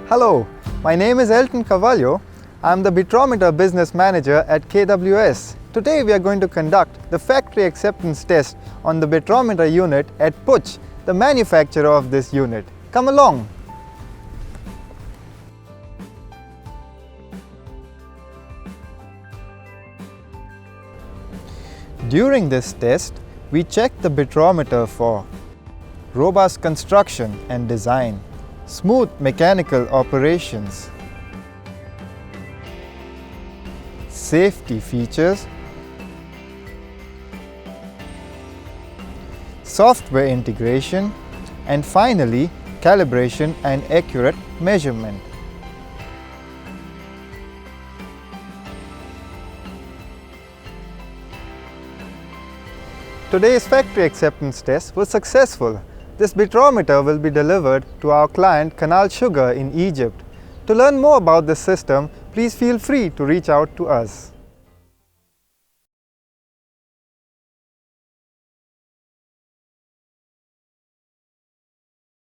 Hello, my name is Elton Carvalho. I am the BEETROMETER Business Manager at KWS. Today we are going to conduct the factory acceptance test on the BEETROMETER unit at Puch, the manufacturer of this unit. Come along. During this test, we check the BEETROMETER for robust construction and design, smooth mechanical operations, safety features, software integration, and finally, calibration and accurate measurement. Today's factory acceptance test was successful. This BEETROMETER will be delivered to our client Canal in Egypt. To learn more about this system, please feel free to reach out to us.